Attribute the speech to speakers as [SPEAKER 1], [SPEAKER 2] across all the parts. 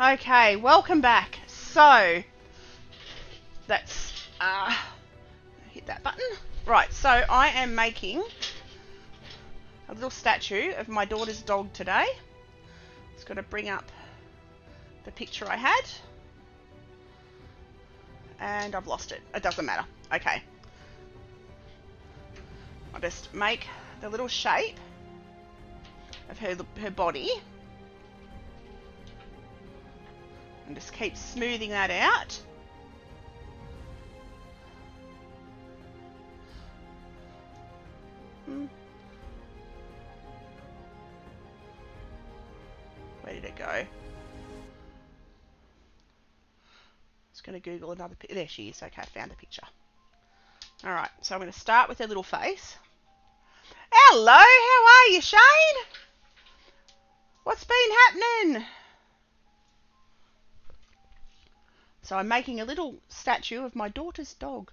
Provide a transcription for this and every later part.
[SPEAKER 1] Okay, welcome back. So, let's hit that button. Right, so I am making a little statue of my daughter's dog today. Just got to bring up the picture I had. And I've lost it. It doesn't matter. Okay. I'll just make the little shape of her body. And just keep smoothing that out. Where did it go? Just going to Google another picture. There she is. Okay, I found the picture. Alright, so I'm going to start with her little face. Hello, how are you, Shane? What's been happening? So I'm making a little statue of my daughter's dog.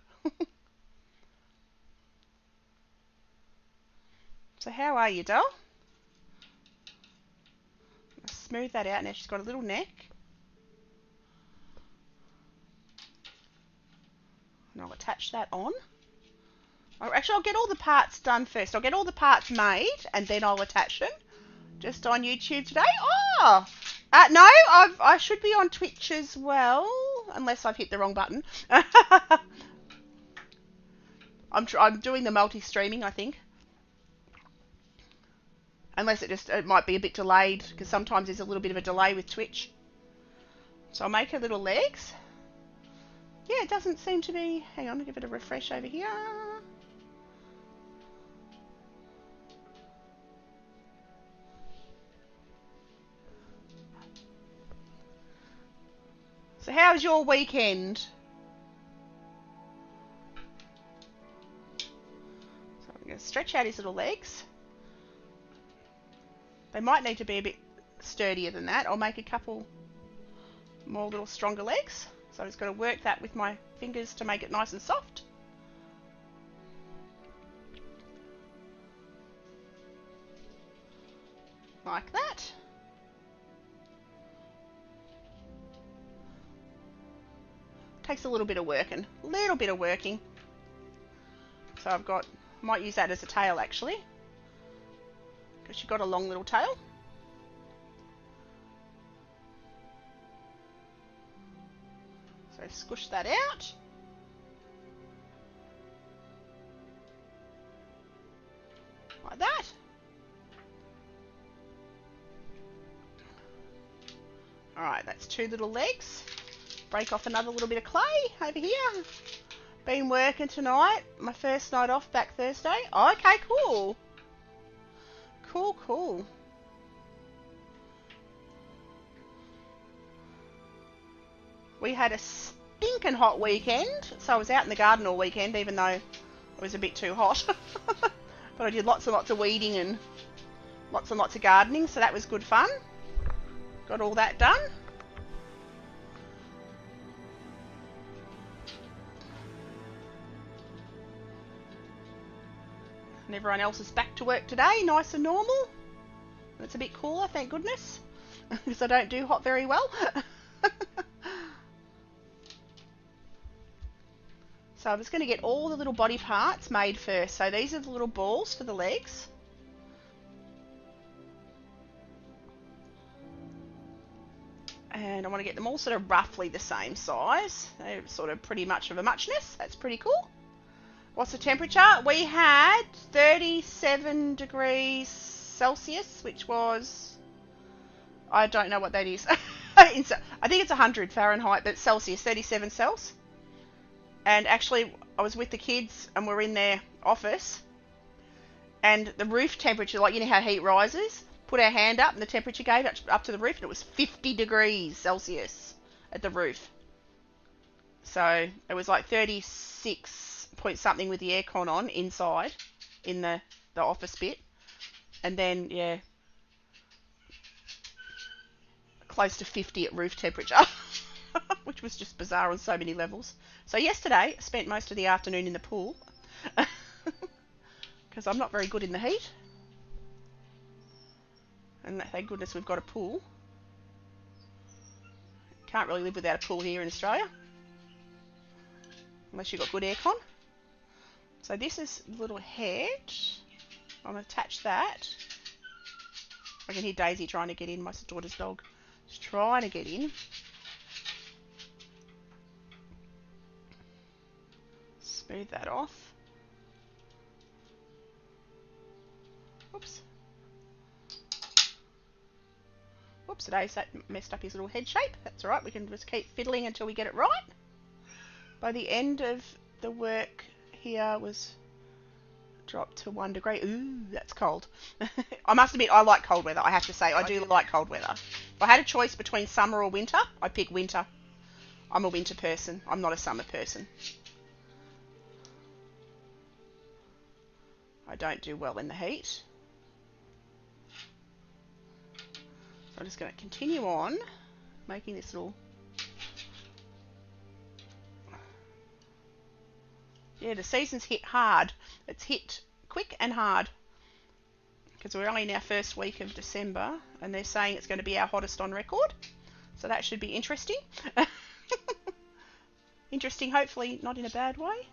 [SPEAKER 1] So how are you, doll? Smooth that out. Now she's got a little neck. And I'll attach that on. Actually, I'll get all the parts done first. I'll get all the parts made and then I'll attach them. Just on YouTube today. Oh! No, I should be on Twitch as well. Unless I've hit the wrong button. I'm doing the multi-streaming, I think. Unless it might be a bit delayed, because sometimes there's a little bit of a delay with Twitch. So I'll make her little legs. Yeah, it doesn't seem to be... Hang on, I'll give it a refresh over here. So how's your weekend? So I'm going to stretch out his little legs. They might need to be a bit sturdier than that. I'll make a couple more little stronger legs. So I'm just going to work that with my fingers to make it nice and soft. Like that. Takes a little bit of working. So I've got, might use that as a tail actually. Because she's got a long little tail. So squish that out. Like that. Alright, that's 2 little legs. Break off another little bit of clay over here. Been working tonight. My first night off back Thursday. Oh, okay, cool. Cool. We had a stinking hot weekend, so I was out in the garden all weekend, even though it was a bit too hot. But I did lots and lots of weeding and lots of gardening, so that was good fun. Got all that done. And everyone else is back to work today, nice and normal. It's a bit cooler, thank goodness, because I don't do hot very well. So I'm just going to get all the little body parts made first. So these are the little balls for the legs. And I want to get them all sort of roughly the same size. They're sort of pretty much of a muchness. That's pretty cool. What's the temperature? We had 37 degrees Celsius, which was... I don't know what that is. I think it's 100 Fahrenheit, but Celsius, 37 Celsius. And actually, I was with the kids and we're in their office. And the roof temperature, like you know how heat rises? Put our hand up and the temperature gave up to the roof and it was 50 degrees Celsius at the roof. So it was like 36 point something with the aircon on inside in the office bit. And then, yeah, close to 50 at roof temperature. Which was just bizarre on so many levels. So yesterday, I spent most of the afternoon in the pool. Because I'm not very good in the heat. And thank goodness we've got a pool. Can't really live without a pool here in Australia. Unless you've got good aircon. So this is the little head. I'm going to attach that. I can hear Daisy trying to get in, my daughter's dog. She's trying to get in. Smooth that off. Oops. Whoops, today's that messed up his little head shape. That's alright, we can just keep fiddling until we get it right. By the end of the work here was dropped to 1 degree. Ooh, that's cold. I must admit, I like cold weather. I have to say, I do like cold weather. If I had a choice between summer or winter, I'd pick winter. I'm a winter person. I'm not a summer person. I don't do well in the heat. So I'm just going to continue on making this little... Yeah, the season's hit hard. It's hit quick and hard. Because we're only in our first week of December, and they're saying it's going to be our hottest on record. So that should be interesting. Interesting, hopefully not in a bad way.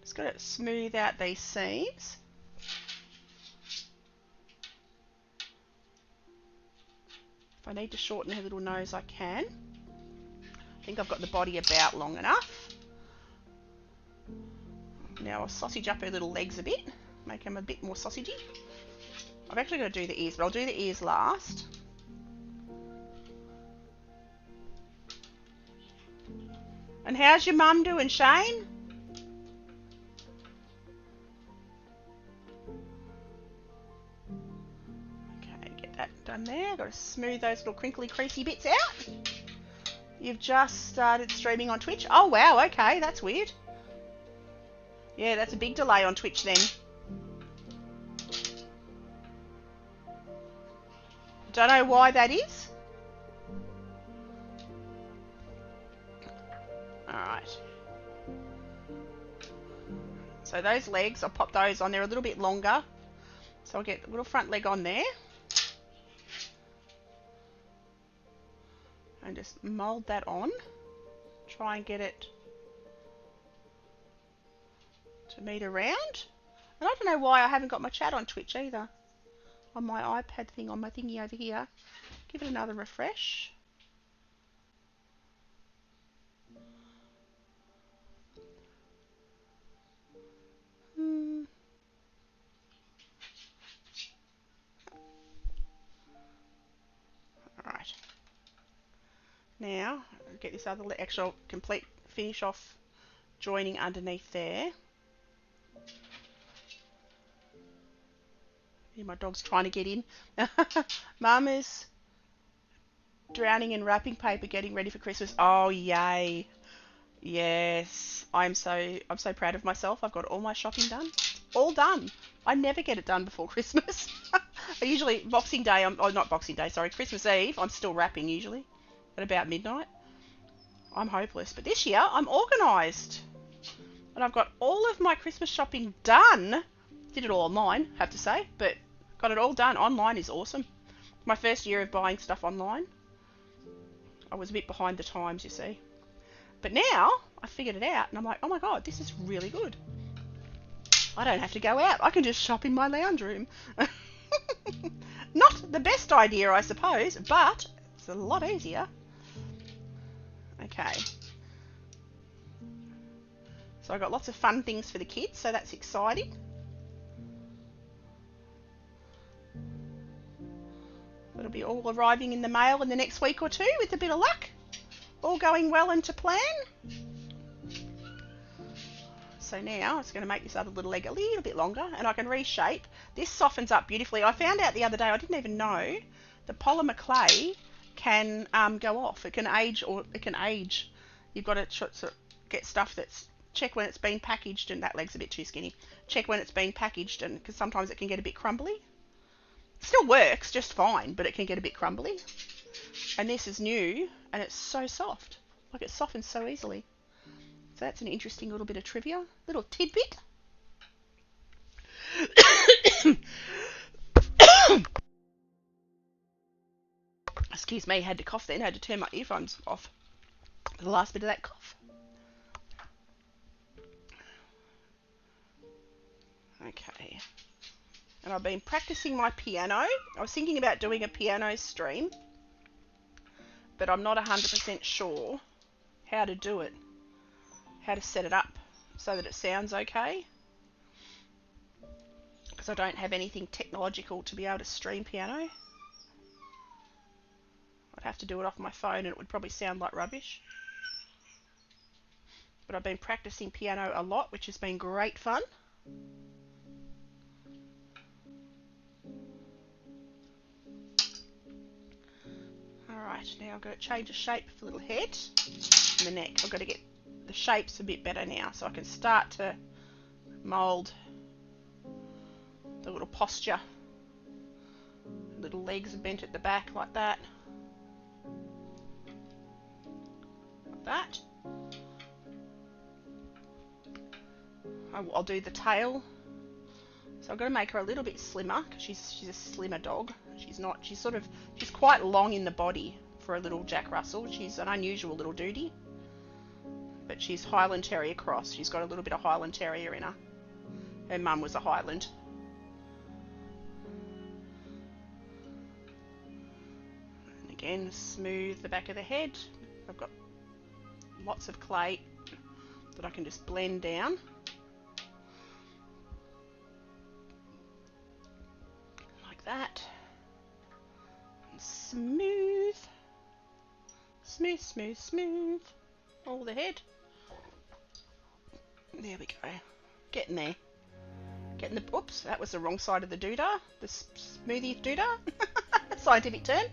[SPEAKER 1] Just got to smooth out these seams. If I need to shorten her little nose, I can. I think I've got the body about long enough. Now I'll sausage up her little legs a bit, make them a bit more sausagey. I've actually got to do the ears, but I'll do the ears last. And how's your mum doing, Shane? Okay, get that done there. Got to smooth those little crinkly, creasy bits out. You've just started streaming on Twitch. Oh, wow, okay, that's weird. Yeah, that's a big delay on Twitch then. Don't know why that is. Alright. So those legs, I'll pop those on there a little bit longer. So I'll get the little front leg on there. And just mould that on. Try and get it to meet around. And I don't know why I haven't got my chat on Twitch either. On my iPad thing, on my thingy over here. Give it another refresh. Alright. Now, I'll get this other actual complete finish off joining underneath there. My dog's trying to get in. Mum is drowning in wrapping paper getting ready for Christmas. Oh, yay. Yes. I'm so proud of myself. I've got all my shopping done. All done. I never get it done before Christmas. I usually, Boxing Day, not Boxing Day, sorry, Christmas Eve, I'm still wrapping usually at about midnight. I'm hopeless. But this year, I'm organised. And I've got all of my Christmas shopping done. Did it all online, have to say, but got it all done. Online is awesome. My first year of buying stuff online. I was a bit behind the times, you see. But now, I figured it out, and I'm like, oh my god, this is really good. I don't have to go out. I can just shop in my lounge room. Not the best idea, I suppose, but it's a lot easier. Okay. So I got lots of fun things for the kids, so that's exciting. It'll be all arriving in the mail in the next week or two with a bit of luck. All going well and to plan. So now I'm just going to make this other little leg a little bit longer and I can reshape. This softens up beautifully. I found out the other day, I didn't even know, the polymer clay can go off. It can age or it can age. You've got to sort of get stuff that's, check when it's been packaged, and that leg's a bit too skinny. Check when it's been packaged, and because sometimes it can get a bit crumbly. Still works just fine, but it can get a bit crumbly. And this is new, and it's so soft. Like, it softens so easily. So that's an interesting little bit of trivia. Little tidbit. Excuse Excuse me, had to cough then, had to turn my earphones off. The last bit of that cough. Okay. And I've been practicing my piano. I was thinking about doing a piano stream, but I'm not 100% sure how to do it. How to set it up so that it sounds okay. Because I don't have anything technological to be able to stream piano. I'd have to do it off my phone and it would probably sound like rubbish. But I've been practicing piano a lot, which has been great fun. Alright, now I've got to change the shape of the little head and the neck. I've got to get the shapes a bit better now so I can start to mould the little posture. Little legs are bent at the back like that. Like that. I'll do the tail. So I've got to make her a little bit slimmer because she's a slimmer dog. She's quite long in the body for a little Jack Russell. She's an unusual little duty. But she's Highland Terrier cross. She's got a little bit of Highland Terrier in her. Her mum was a Highland. And again, smooth the back of the head. I've got lots of clay that I can just blend down. Like that. And smooth. Smooth, smooth, smooth. All the head. There we go. Getting there. Getting the... Oops, that was the wrong side of the doodah. The smoothie doodah. Scientific term.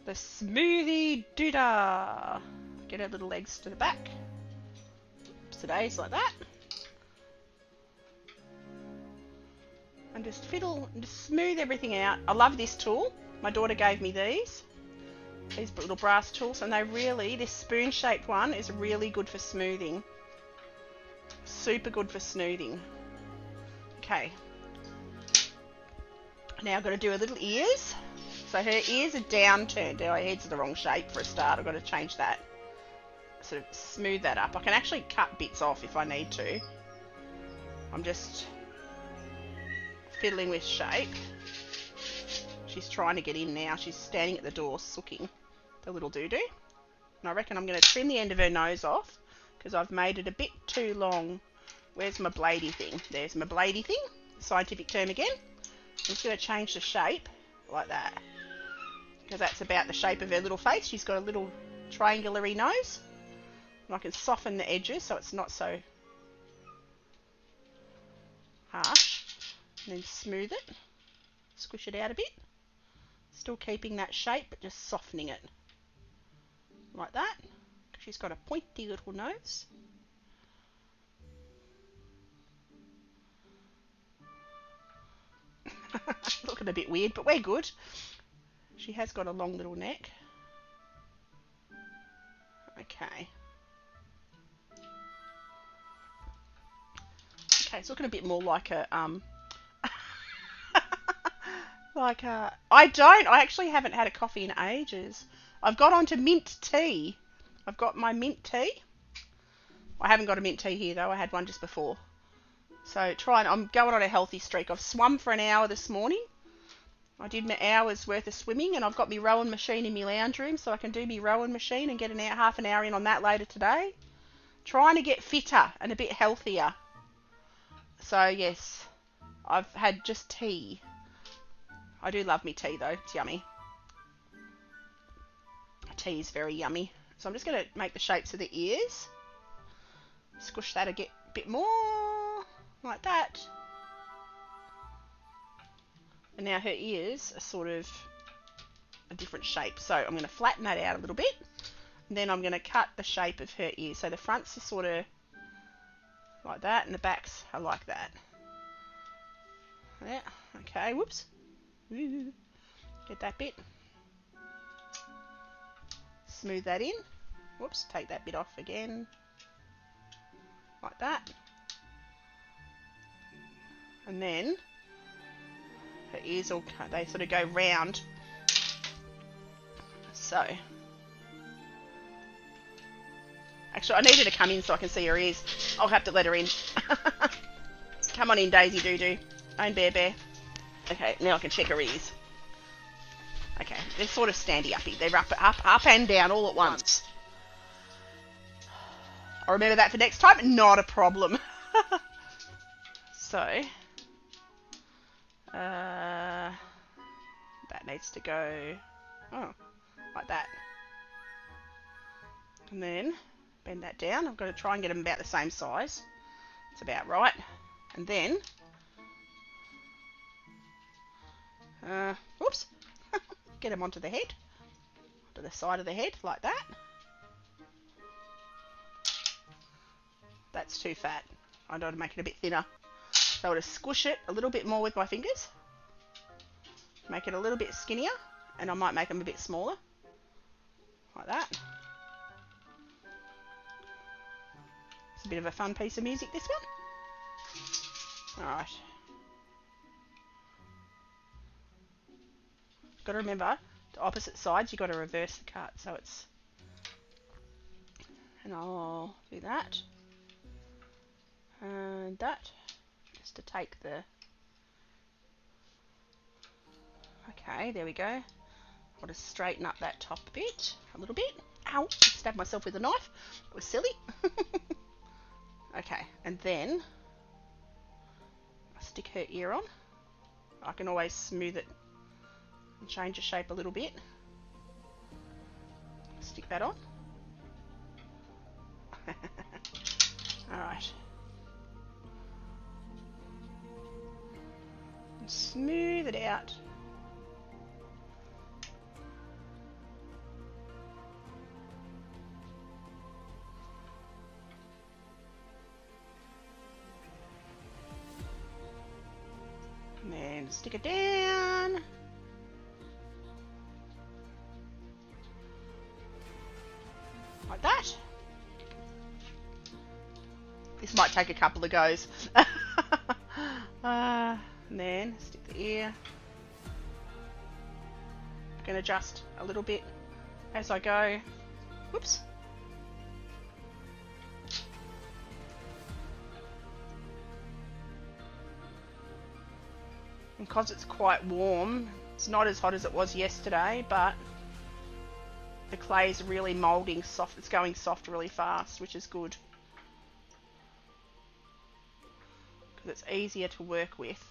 [SPEAKER 1] The smoothie doodah. Get her little legs to the back. Today's like that. And just fiddle and just smooth everything out. I love this tool. My daughter gave me these little brass tools, and this spoon shaped one is really good for smoothing. Super good for smoothing. Okay. Now I've got to do her little ears. So her ears are down turned. Her head's the wrong shape for a start. I've got to change that. Sort of smooth that up. I can actually cut bits off if I need to. I'm just fiddling with shape. She's trying to get in now. She's standing at the door sooking the little doo-doo. And I reckon I'm going to trim the end of her nose off because I've made it a bit too long. Where's my bladey thing? There's my bladey thing. Scientific term again. I'm just going to change the shape like that because that's about the shape of her little face. She's got a little triangular-y nose. And I can soften the edges so it's not so harsh. And then smooth it. Squish it out a bit. Still keeping that shape, but just softening it. Like that. She's got a pointy little nose. Looking a bit weird, but we're good. She has got a long little neck. Okay. Okay, it's looking a bit more like a, I actually haven't had a coffee in ages. I've got onto mint tea. I've got my mint tea. I haven't got a mint tea here though, I had one just before. So I'm going on a healthy streak. I've swum for an hour this morning. I did my hour's worth of swimming and I've got my rowing machine in my lounge room so I can do my rowing machine and get half an hour in on that later today. Trying to get fitter and a bit healthier. So yes, I've had just tea. I do love me tea though, it's yummy. Tea is very yummy. So I'm just going to make the shapes of the ears. Squish that a bit more, like that. And now her ears are sort of a different shape. So I'm going to flatten that out a little bit. And then I'm going to cut the shape of her ears. So the fronts are sort of like that and the backs are like that. Yeah, okay, whoops. Get that bit. Smooth that in. Whoops, take that bit off again. Like that. And then her ears they sort of go round So, actually, I need her to come in so I can see her ears. I'll have to let her in. Come on in, Daisy Doo Doo. Own Bear Bear. Okay, now I can check her ears. Okay, they're sort of standy-uppy. They're up and down all at once. I'll remember that for next time. Not a problem. So, that needs to go, like that. And then bend that down. I've got to try and get them about the same size. It's about right. And then, whoops, get them onto the head, onto the side of the head, like that. That's too fat. I need to make it a bit thinner. So I want to squish it a little bit more with my fingers. Make it a little bit skinnier, and I might make them a bit smaller. Like that. It's a bit of a fun piece of music, this one. Alright. Got to remember, the opposite sides, you've got to reverse the cut. So it's... And I'll do that. And that. Just to take the... Okay, there we go. I want to straighten up that top bit a little bit. Ow! Stabbed myself with a knife. It was silly. Okay, and then I stick her ear on. I can always smooth it and change the shape a little bit. Stick that on. Alright. Smooth it out. And then stick it down. Like that. This might take a couple of goes. And then stick the ear. I'm going to adjust a little bit as I go. Whoops. And because it's quite warm, it's not as hot as it was yesterday, but the clay is really moulding soft. It's going soft really fast, which is good. Because it's easier to work with.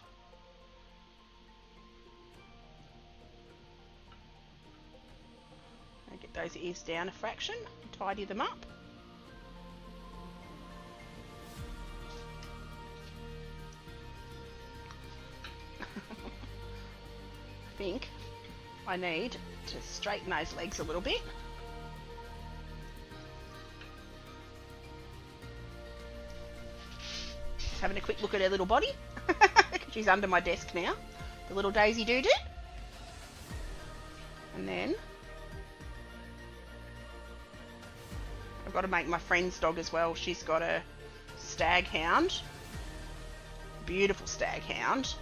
[SPEAKER 1] And get those ears down a fraction, tidy them up. I think I need to straighten those legs a little bit. Just having a quick look at her little body. She's under my desk now. The little Daisy Doo Doo. And then I've got to make my friend's dog as well. She's got a stag hound. Beautiful stag hound.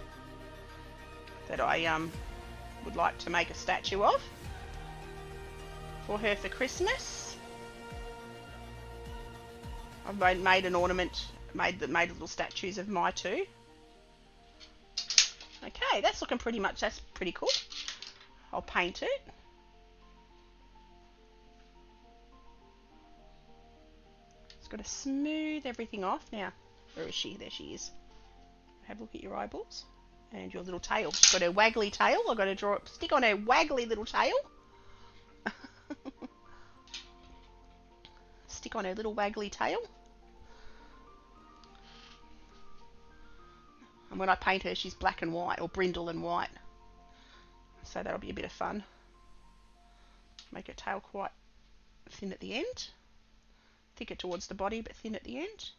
[SPEAKER 1] That I would like to make a statue of for her for Christmas. I've made an ornament, made little statues of my two. Okay, that's looking pretty much, that's pretty cool. I'll paint it. Just got to smooth everything off. Now, where is she? There she is. Have a look at your eyeballs. And your little tail. She's got her waggly tail. I've got to stick on her waggly little tail. Stick on her little waggly tail. And when I paint her, she's black and white, or brindle and white. So that'll be a bit of fun. Make her tail quite thin at the end. Thicker towards the body, but thin at the end.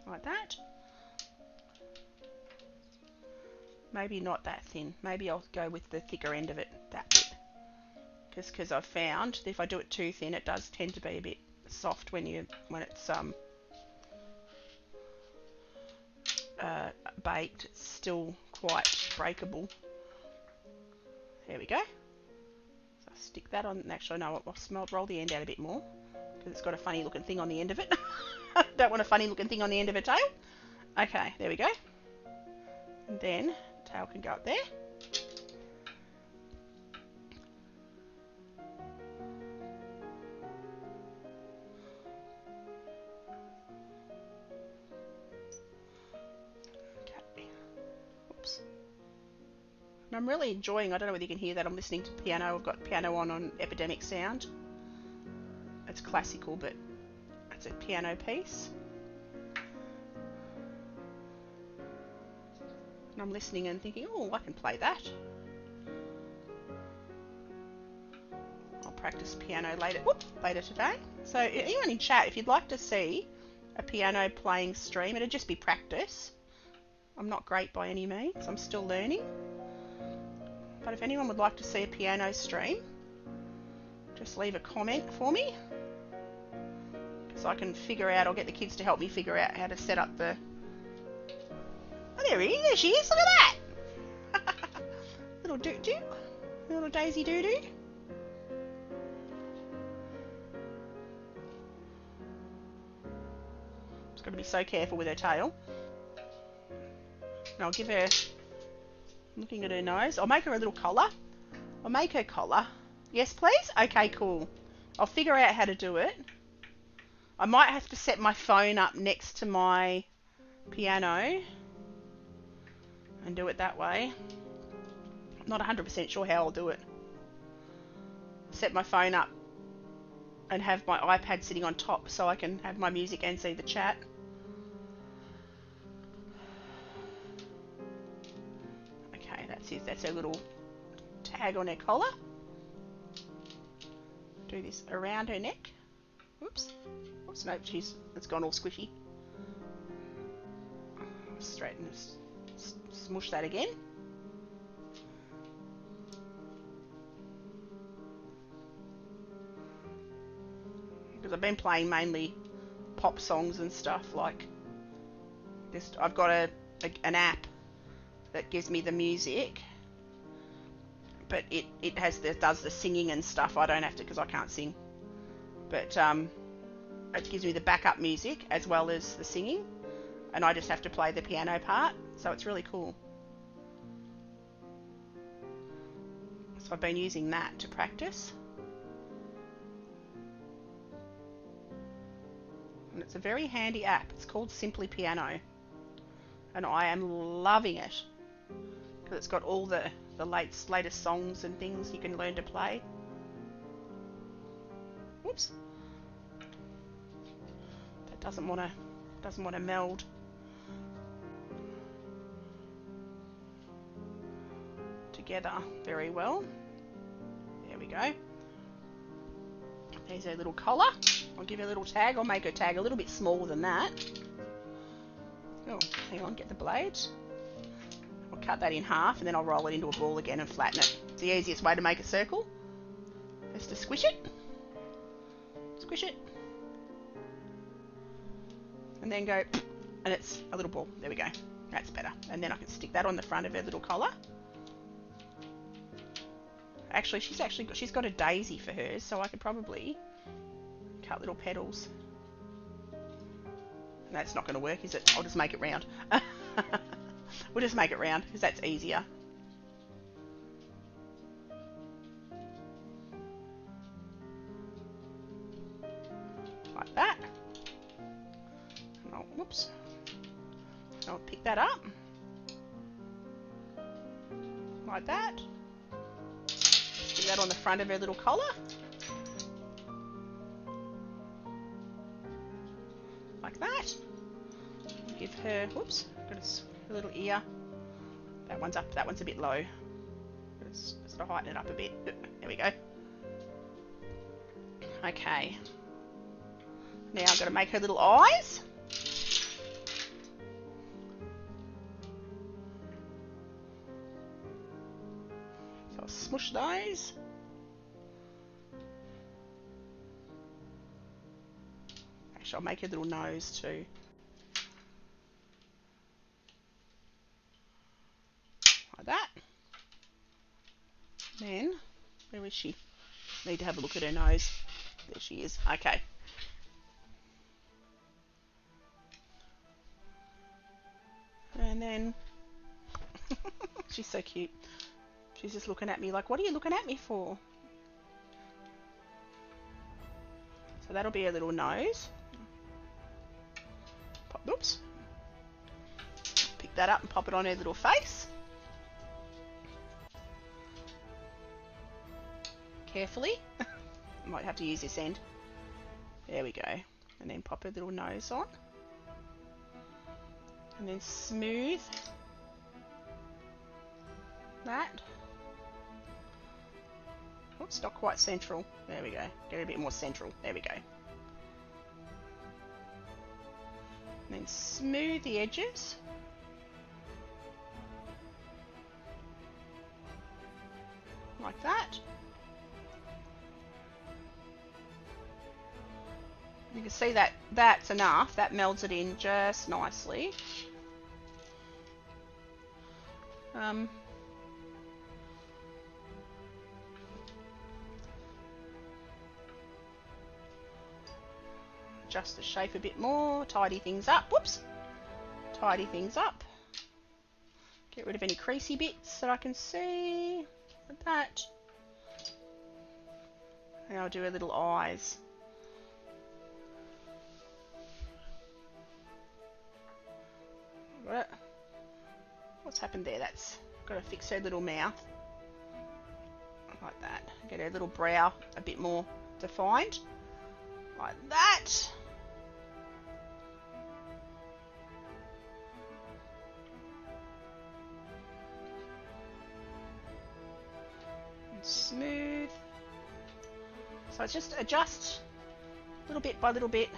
[SPEAKER 1] Like that. Maybe not that thin. Maybe I'll go with the thicker end of it, that bit. Because I've found that if I do it too thin, it does tend to be a bit soft when it's baked. It's still quite breakable. There we go. Stick that on. Actually, no, I'll roll the end out a bit more because it's got a funny looking thing on the end of it. Don't want a funny looking thing on the end of a tail. Okay, there we go. And then tail can go up there. Okay. Oops. And I'm really enjoying, I don't know whether you can hear that, I'm listening to piano. I've got piano on Epidemic Sound. It's classical, but it's a piano piece. And I'm listening and thinking, oh, I can play that. I'll practice piano later today. So anyone in chat, if you'd like to see a piano playing stream, it'd just be practice. I'm not great by any means, I'm still learning. But if anyone would like to see a piano stream, just leave a comment for me. So I can figure out, I'll get the kids to help me figure out how to set up the... Oh, there she is, look at that! Little doo-doo, little Daisy doo-doo. Just got to be so careful with her tail. And I'll give her, looking at her nose, I'll make her a little collar. I'll make her collar. Yes, please? Okay, cool. I'll figure out how to do it. I might have to set my phone up next to my piano and do it that way. I'm not 100% sure how I'll do it. Set my phone up and have my iPad sitting on top so I can have my music and see the chat. Okay, that's it. That's her little tag on her collar. Do this around her neck. Oops. Oops, no, it's gone all squishy. Straighten, smush that again. Because I've been playing mainly pop songs and stuff, like this. I've got an app that gives me the music, but it does the singing and stuff. I don't have to because I can't sing. But it gives me the backup music as well as the singing, and I just have to play the piano part, so it's really cool. So I've been using that to practice. And it's a very handy app. It's called Simply Piano. And I am loving it. Because it's got all the latest songs and things you can learn to play. Whoops. That doesn't want to meld. Together very well. There we go. There's her little collar. I'll give her a little tag. I'll make her tag a little bit smaller than that. Oh, hang on, get the blades. I'll cut that in half and then I'll roll it into a ball again and flatten it. It's the easiest way to make a circle is to squish it. Squish it. And then go, and it's a little ball. There we go. That's better. And then I can stick that on the front of her little collar. Actually, she's got a daisy for hers, so I could probably cut little petals. That's not going to work, is it? I'll just make it round. We'll just make it round because that's easier. Like that. Oh, whoops. I'll pick that up. Like that. Stick that on the front of her little collar. Like that. Give her, whoops, got a little ear. That one's up, that one's a bit low. Let's sort of heighten it up a bit. There we go. Okay. Now I've got to make her little eyes. So I'll smush those. Actually, I'll make her little nose too. Like that. Then, where is she? Need to have a look at her nose. There she is. Okay. And then she's so cute. She's just looking at me like, what are you looking at me for? So that'll be her little nose. Oops. Pick that up and pop it on her little face. Carefully. Might have to use this end. There we go. And then pop her little nose on. And then smooth that. Oops, not quite central. There we go. Get it a bit more central. There we go. And then smooth the edges. Like that. You can see that that's enough. That melds it in just nicely. Adjust the shape a bit more, tidy things up. Whoops! Tidy things up. Get rid of any creasy bits that I can see. Like that. And I'll do a little eyes. What's happened there? That's got to fix her little mouth. Like that. Get her little brow a bit more defined. Like that. And smooth. So it's just adjust little bit by little bit.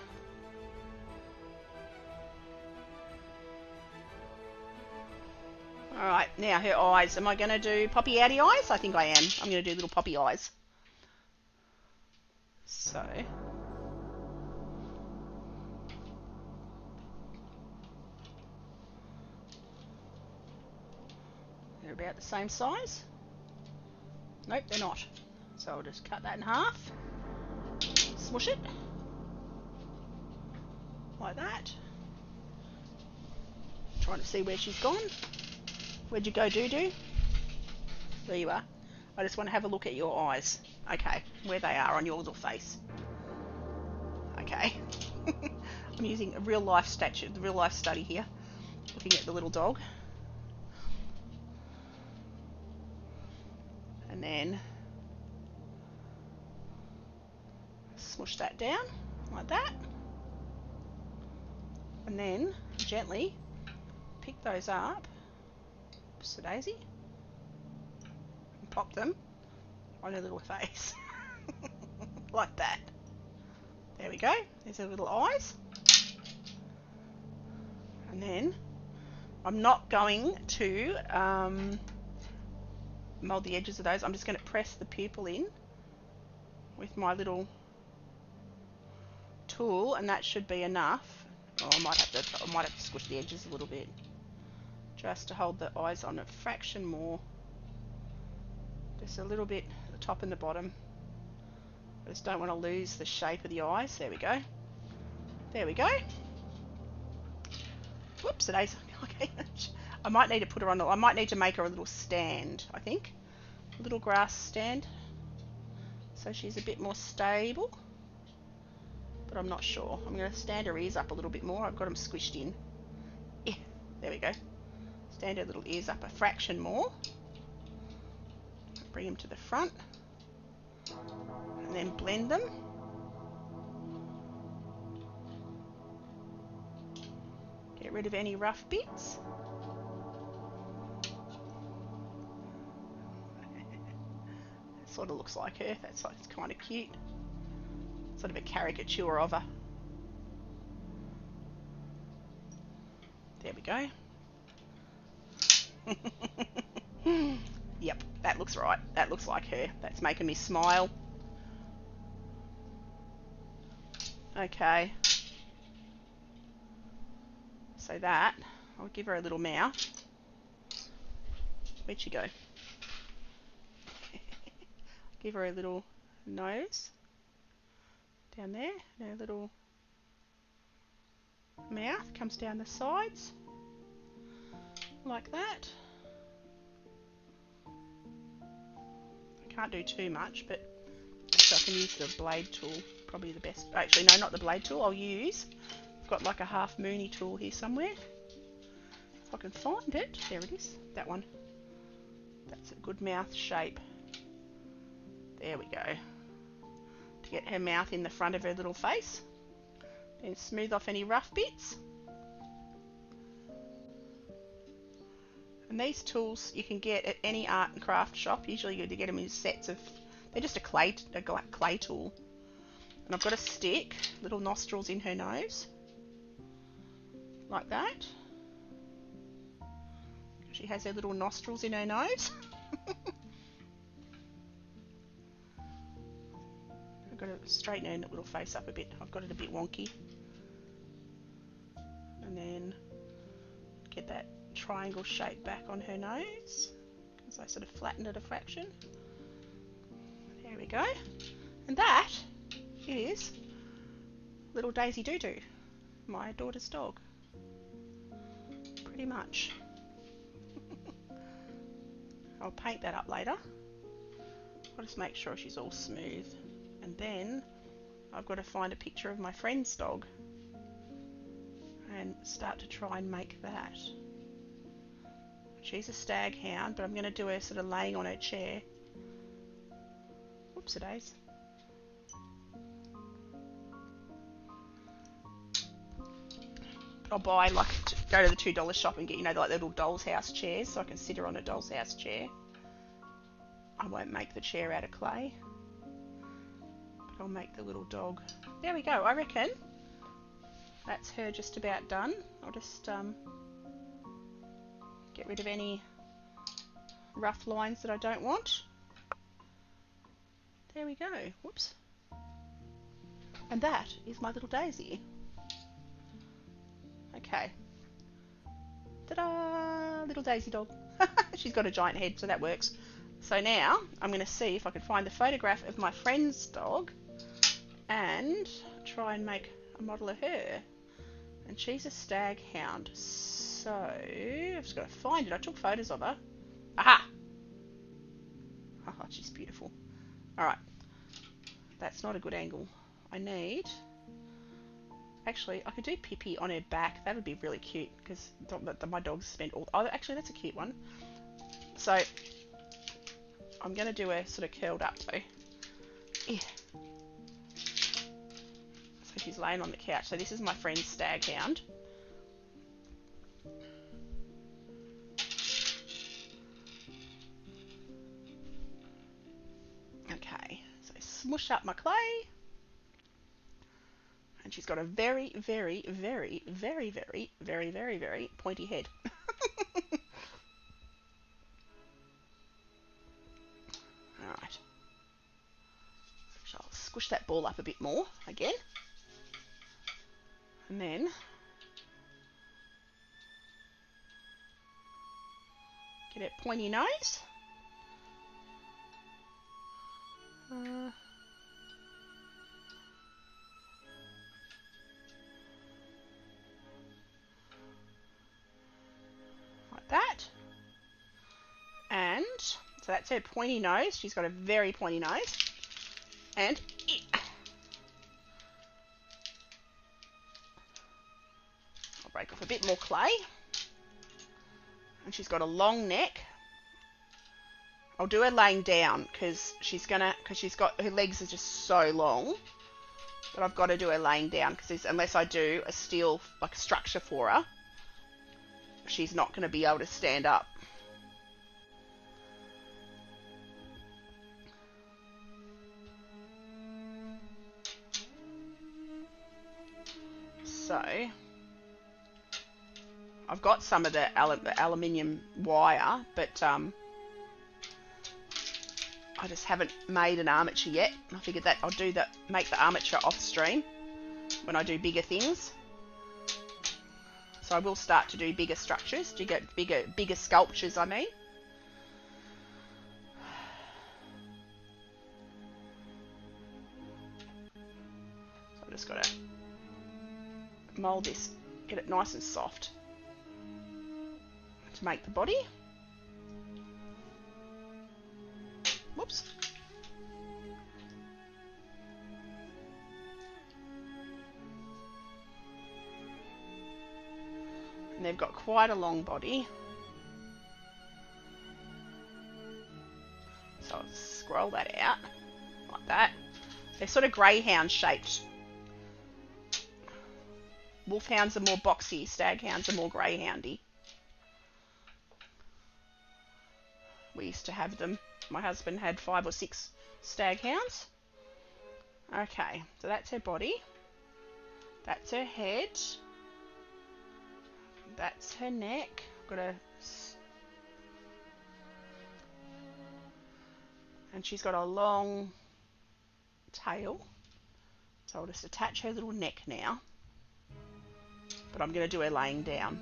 [SPEAKER 1] Alright, now her eyes. Am I going to do poppy outy eyes? I think I am. I'm going to do little poppy eyes. So. They're about the same size. Nope, they're not. So I'll just cut that in half. Smush it. Like that. Trying to see where she's gone. Where'd you go, Doo-Doo? There you are. I just want to have a look at your eyes. Okay, where they are on your little face. Okay. I'm using a real life study here. Looking at the little dog. And then smush that down like that. And then gently pick those up. Oops, daisy. And pop them on her little face. Like that. There we go. There's her little eyes. And then I'm not going to mold the edges of those. I'm just going to press the pupil in with my little tool, and that should be enough. Oh, I might have to squish the edges a little bit just to hold the eyes on a fraction more. Just a little bit at the top and the bottom. I just don't want to lose the shape of the eyes. There we go. There we go. Whoops, it is. Okay. I might need to put her on. I might need to make her a little stand. I think a little grass stand, so she's a bit more stable. But I'm not sure. I'm going to stand her ears up a little bit more. I've got them squished in. Yeah, there we go. Stand her little ears up a fraction more. Bring them to the front. And then blend them. Get rid of any rough bits. Sort of looks like her. That's like, it's kind of cute. Sort of a caricature of her. There we go. Yep, that looks right. That looks like her. That's making me smile. Okay. So that, I'll give her a little mouth. Where'd she go? Give her a little nose down there, and her little mouth comes down the sides like that. I can't do too much, but so I can use the blade tool, probably the best. Actually, no, not the blade tool. I've got like a half moony tool here somewhere. If I can find it, there it is. That one. That's a good mouth shape. There we go. To get her mouth in the front of her little face. Then smooth off any rough bits. And these tools you can get at any art and craft shop. Usually you get them in sets of, they're just a clay tool. And I've got a stick, little nostrils in her nose. Like that. She has her little nostrils in her nose. I've got to straighten her little face up a bit. I've got it a bit wonky. And then get that triangle shape back on her nose, because I sort of flattened it a fraction. There we go. And that is little Daisy Doo Doo, my daughter's dog. Pretty much. I'll paint that up later. I'll just make sure she's all smooth. And then I've got to find a picture of my friend's dog and start to try and make that. She's a stag hound, but I'm going to do her sort of laying on her chair. Whoops-a-days. I'll buy, like, go to the $2 shop and get, you know, like little doll's house chairs, so I can sit her on a doll's house chair. I won't make the chair out of clay, but I'll make the little dog. There we go. I reckon that's her just about done. I'll just get rid of any rough lines that I don't want. There we go. Whoops. And that is my little Daisy. Okay. Ta-da! Little Daisy dog. She's got a giant head, so that works. So now I'm going to see if I can find the photograph of my friend's dog and try and make a model of her. And she's a stag hound. So I've just got to find it. I took photos of her. Aha! Oh, she's beautiful. Alright. That's not a good angle. I need... Actually, I could do Pippi on her back. That would be really cute, because my dogs spend all... Oh, actually, that's a cute one. So, I'm going to do her sort of curled up, though. Yeah. So she's laying on the couch. So this is my friend's stag hound. Okay, so smush up my clay. And she's got a very, very, very, very, very, very, very, very pointy head. Alright. So I'll squish that ball up a bit more again. And then get her pointy nose. Like that. And so that's her pointy nose. She's got a very pointy nose. And I'll break off a bit more clay. And she's got a long neck. I'll do her laying down because she's got her legs are just so long. But I've got to do her laying down because unless I do a steel like structure for her, she's not going to be able to stand up. So I've got some of the aluminium wire, but I just haven't made an armature yet. I figured that I'll make the armature off stream when I do bigger things. So I will start to do bigger structures, to get bigger sculptures, I mean. just got to mould this, get it nice and soft to make the body. Whoops. And they've got quite a long body. So I'll scroll that out like that. They're sort of greyhound shaped. Wolfhounds are more boxy, staghounds are more greyhoundy. We used to have them. My husband had 5 or 6 staghounds. Okay, so that's her body. That's her head. That's her neck. I've got a... And she's got a long tail. So I'll just attach her little neck now. But I'm going to do her laying down.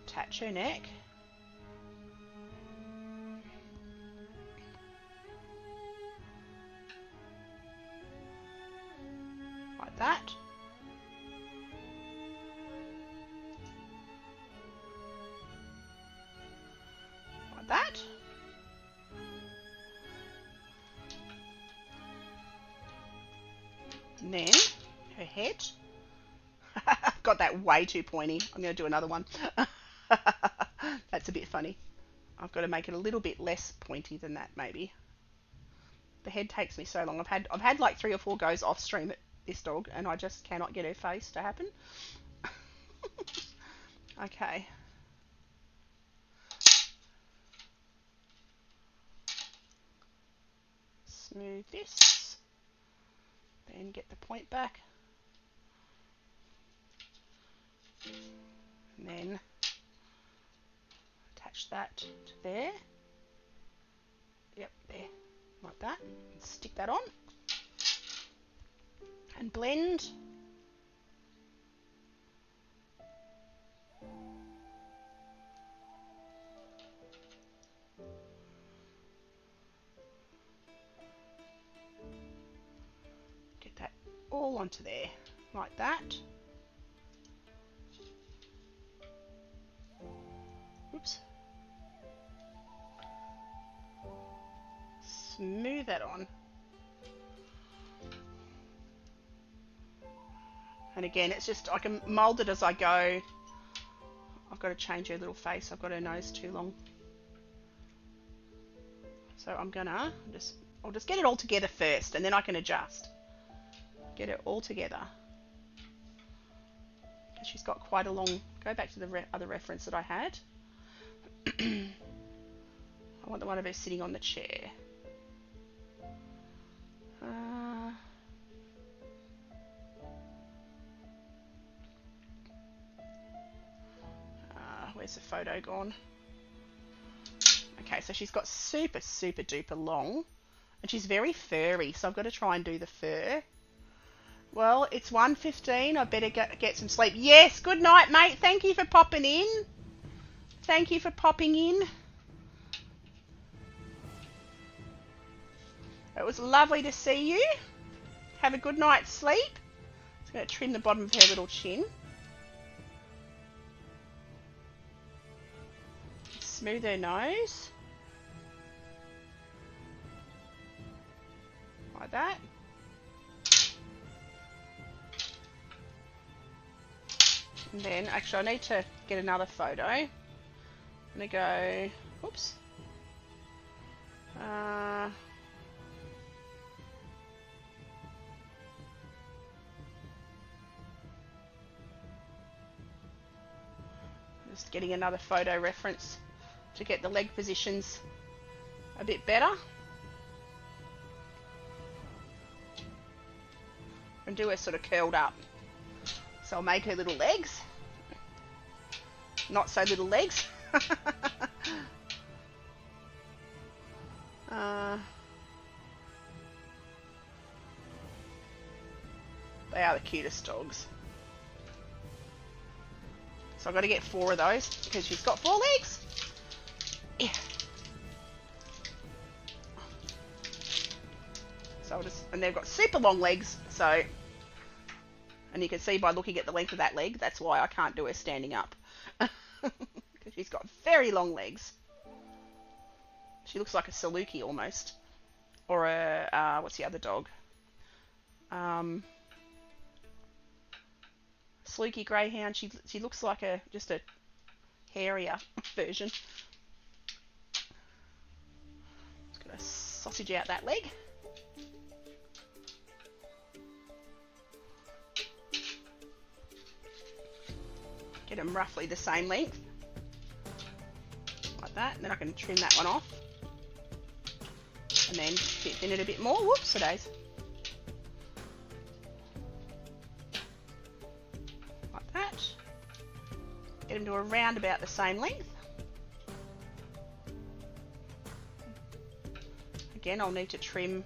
[SPEAKER 1] Attach her neck. Like that. Like that. And then her head. I've got that way too pointy. I'm going to do another one. That's a bit funny. I've got to make it a little bit less pointy than that, maybe. The head takes me so long. I've had like 3 or 4 goes off stream at this dog, and I just cannot get her face to happen. Okay. Smooth this. Then get the point back. And then attach that to there. Yep, there. Like that. And stick that on. And blend. Get that all onto there. Like that. Oops. Smooth that on. And again, it's just, I can mould it as I go. I've got to change her little face. I've got her nose too long. So I'm gonna I'll just get it all together first, and then I can adjust. Get it all together. Because she's got quite a long, go back to the other reference that I had. I want the one of her sitting on the chair. Where's the photo gone? Okay, so she's got super, super duper long, and she's very furry, so I've got to try and do the fur. Well, it's 1:15. I better get some sleep. Yes, good night, mate. Thank you for popping in. Thank you for popping in. It was lovely to see you. Have a good night's sleep. Just going to trim the bottom of her little chin. Smooth her nose. Like that. And then, actually I need to get another photo. I'm going to go, whoops. Just getting another photo reference to get the leg positions a bit better. And do her sort of curled up. So I'll make her little legs. Not so little legs. They are the cutest dogs. So I've got to get 4 of those because she's got 4 legs. Yeah. So I'll just, and they've got super long legs, so, and you can see by looking at the length of that leg, that's why I can't do her standing up. Because she's got very long legs. She looks like a Saluki almost. Or a, what's the other dog? Saluki Greyhound. She looks like just a hairier version. Just gonna sausage out that leg. Get them roughly the same length. Like that. And then I can trim that one off. And then thin it a bit more. Whoops, a days. Like that. Get them to around about the same length. Again, I'll need to trim.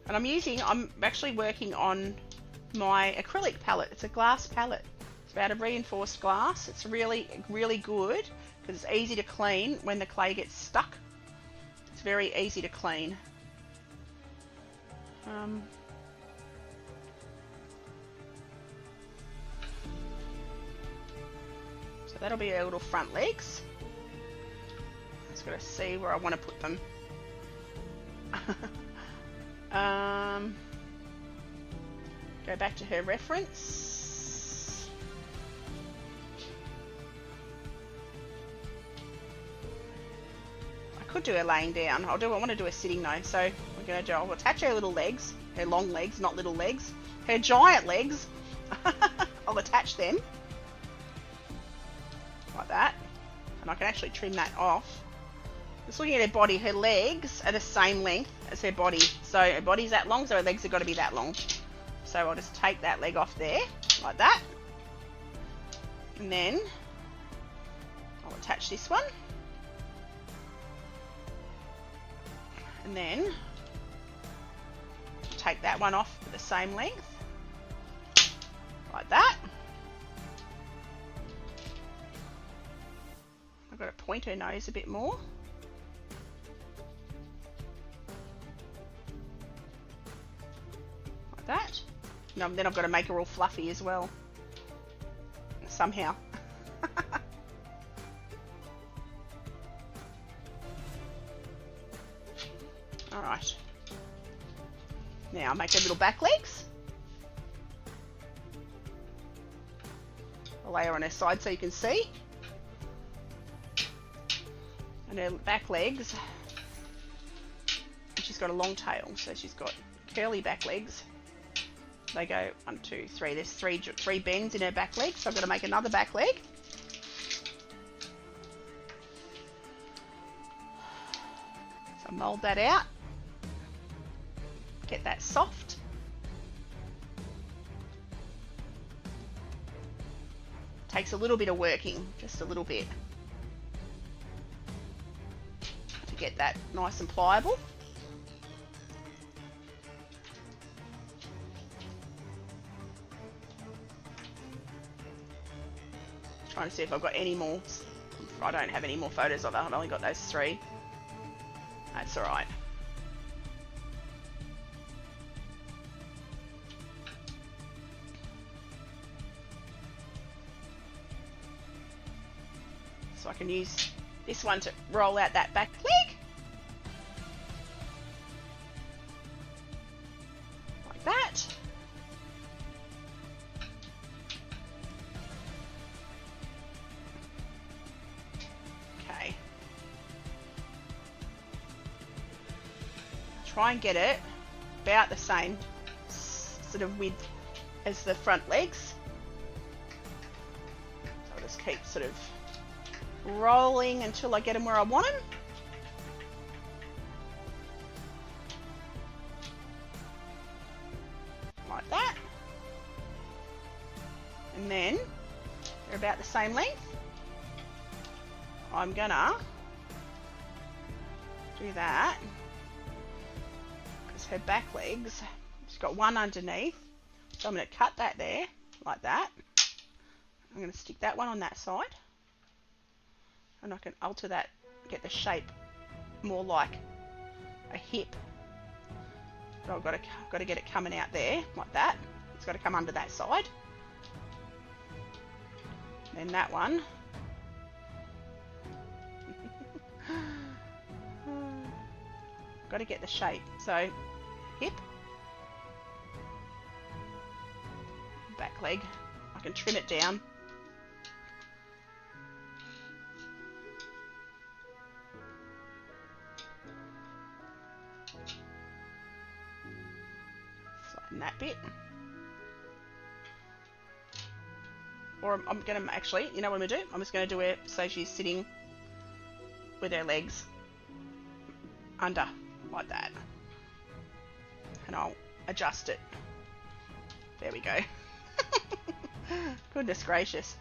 [SPEAKER 1] And I'm actually working on my acrylic palette. It's a glass palette. It's out of reinforced glass. It's really, really good because it's easy to clean when the clay gets stuck. It's very easy to clean. So that'll be our little front legs. Just got to see where I want to put them. Go back to her reference. I could do her laying down. I want to do her sitting though. So I'll attach her little legs, her long legs, not little legs, her giant legs. I'll attach them like that, and I can actually trim that off. Just looking at her body, her legs are the same length as her body. So her body's that long, so her legs have got to be that long. So I'll just take that leg off there, like that. And then I'll attach this one. And then take that one off for the same length, like that. I've got to point her nose a bit more. Like that. No, then I've got to make her all fluffy as well. Somehow. Alright. Now I'll make her little back legs. I'll lay her on her side so you can see. And her back legs. She's got a long tail, so she's got curly back legs. They go 1, 2, 3. There's three bends in her back leg, so I've got to make another back leg. So mould that out. Get that soft. Takes a little bit of working, just a little bit, to get that nice and pliable. Trying to see if I've got any more. I don't have any more photos of her. I've only got those 3. That's alright. So I can use this one to roll out that back leg. Like that. Try and get it about the same sort of width as the front legs. So I'll just keep sort of rolling until I get them where I want them. Like that. And then they're about the same length. I'm gonna do that. Her back legs, she's got one underneath, so I'm going to cut that there like that. I'm going to stick that one on that side, and I can alter that, get the shape more like a hip But I've got to get it coming out there like that. It's got to come under that side. Then that one. Got to get the shape. So hip, back leg. I can trim it down. Flatten that bit. Or I'm going to actually, you know what I'm going to do? I'm just going to do it so she's sitting with her legs under like that. And I'll adjust it. There we go. Goodness gracious.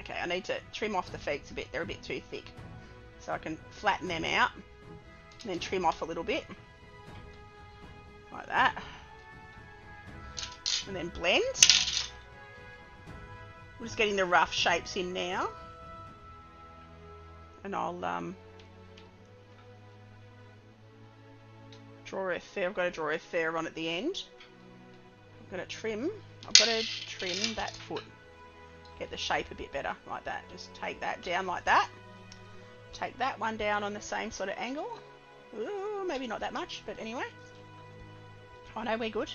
[SPEAKER 1] Okay, I need to trim off the feet a bit. They're a bit too thick. So I can flatten them out and then trim off a little bit. Like that. And then blend. I'm just getting the rough shapes in now. And I'll draw a fair. I've got to draw a fair on at the end. I'm going to trim. I've got to trim that foot. Get the shape a bit better, like that. Just take that down like that. Take that one down on the same sort of angle. Ooh, maybe not that much, but anyway. Oh no, we're good.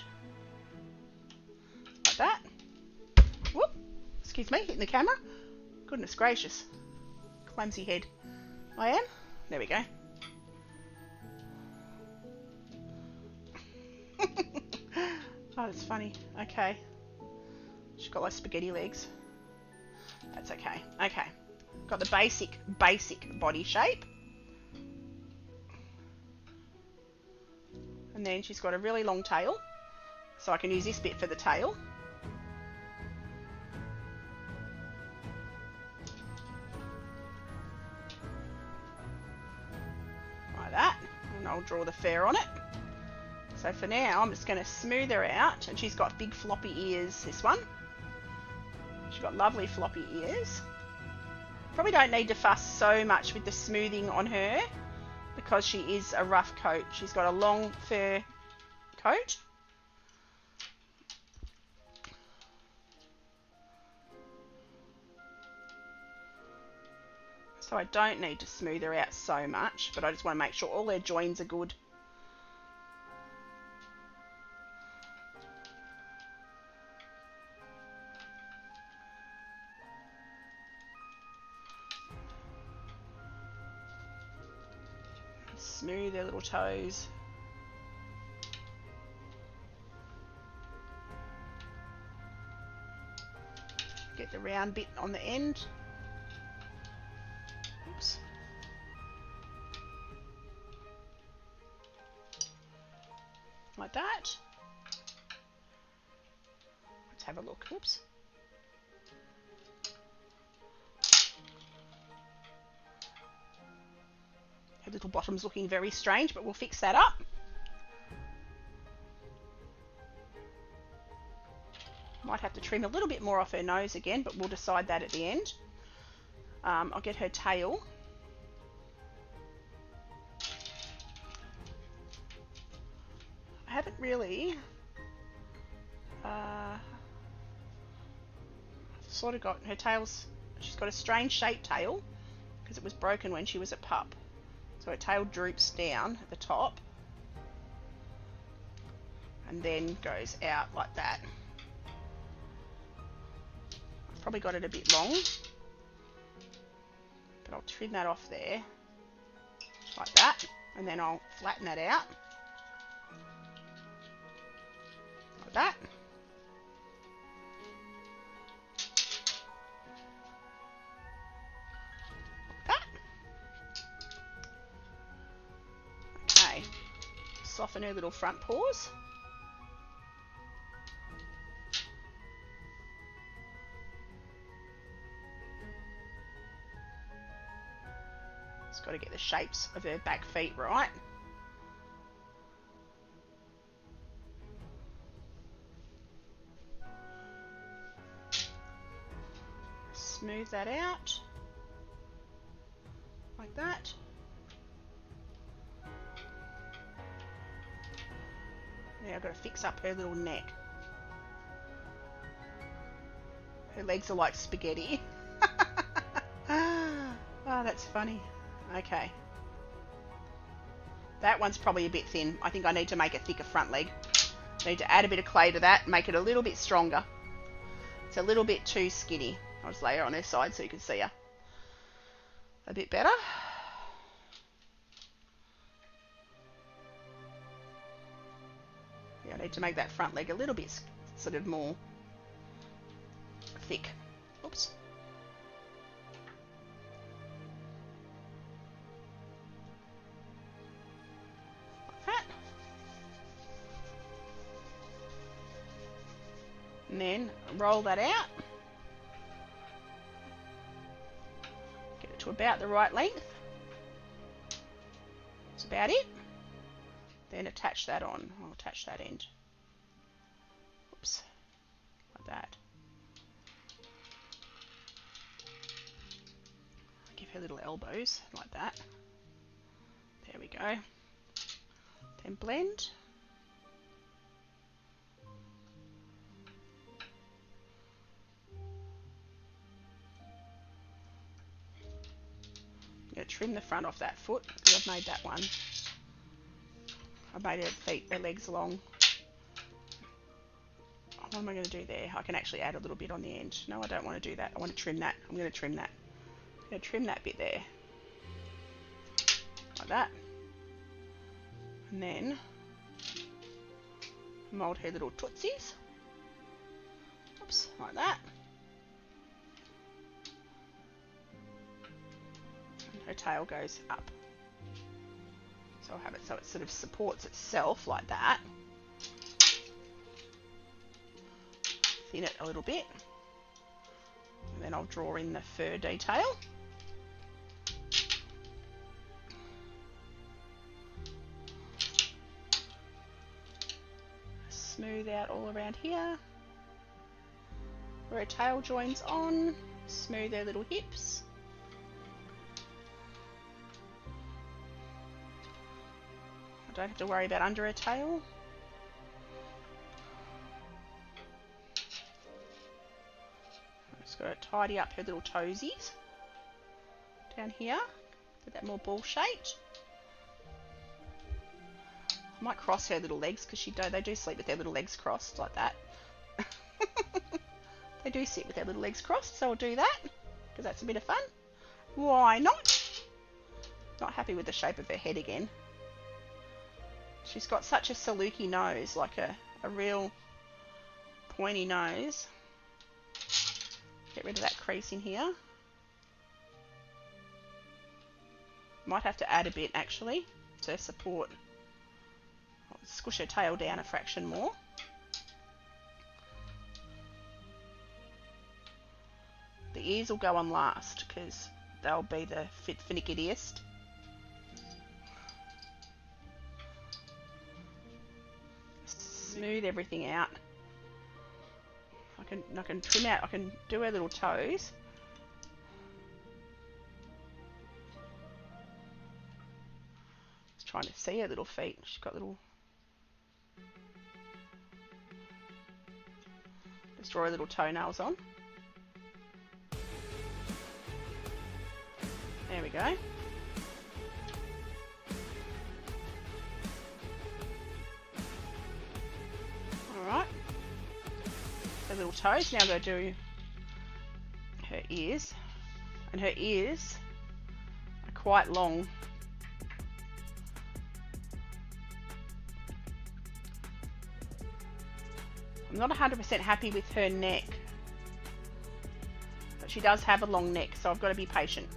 [SPEAKER 1] Like that. Whoop. Excuse me, hitting the camera. Goodness gracious. Clumsy head. I am. There we go. Oh, that's funny. Okay. She's got like spaghetti legs. That's okay. Okay. Got the basic body shape. And then she's got a really long tail. So I can use this bit for the tail. Like that. And I'll draw the fur on it. So for now, I'm just going to smooth her out. And she's got big floppy ears, this one. She's got lovely floppy ears. Probably don't need to fuss so much with the smoothing on her because she is a rough coat. She's got a long fur coat. So I don't need to smooth her out so much, but I just want to make sure all her joins are good. Smooth their little toes. Get the round bit on the end. Oops. Like that. Let's have a look. Oops. Her little bottom's looking very strange, but we'll fix that up. Might have to trim a little bit more off her nose again, but we'll decide that at the end. I'll get her tail. I haven't really sort of got her tail's, she's got a strange shaped tail because it was broken when she was a pup. So her tail droops down at the top and then goes out like that. I've probably got it a bit long, but I'll trim that off there like that, and then I'll flatten that out like that. Soften her little front paws. Just got to get the shapes of her back feet right. Smooth that out like that. Now I've got to fix up her little neck. Her legs are like spaghetti. Oh, that's funny. Okay. That one's probably a bit thin. I think I need to make a thicker front leg. I need to add a bit of clay to that, make it a little bit stronger. It's a little bit too skinny. I'll just lay her on her side so you can see her a bit better. Yeah, I need to make that front leg a little bit sort of more thick. Oops. Like that. And then roll that out. Get it to about the right length. That's about it. Then attach that on. I'll attach that end. Oops. Like that. Give her little elbows like that. There we go. Then blend. I'm going to trim the front off that foot because I've made that one. I've made her legs long. What am I going to do there? I can actually add a little bit on the end. No, I don't want to do that. I want to trim that. I'm going to trim that. I'm going to trim that bit there. Like that. And then mould her little tootsies. Oops, like that. And her tail goes up. So I'll have it so it sort of supports itself like that. Thin it a little bit. And then I'll draw in the fur detail. Smooth out all around here. Where her tail joins on. Smooth her little hips. I don't have to worry about under her tail. Just got to tidy up her little toesies down here. Get that more ball shaped. I might cross her little legs because they do sleep with their little legs crossed like that. They do sit with their little legs crossed, so I'll do that because that's a bit of fun. Why not? Not happy with the shape of her head again. She's got such a saluki nose, like a real pointy nose. Get rid of that crease in here. Might have to add a bit actually to support. I'll squish her tail down a fraction more. The ears will go on last because they'll be the finickiest. Smooth everything out. I can trim out. I can do her little toes. Just trying to see her little feet. She's got little. Just draw her little toenails on. There we go. Alright. Her little toes. Now I'm going to do her ears. And her ears are quite long. I'm not 100% happy with her neck. But she does have a long neck, so I've got to be patient.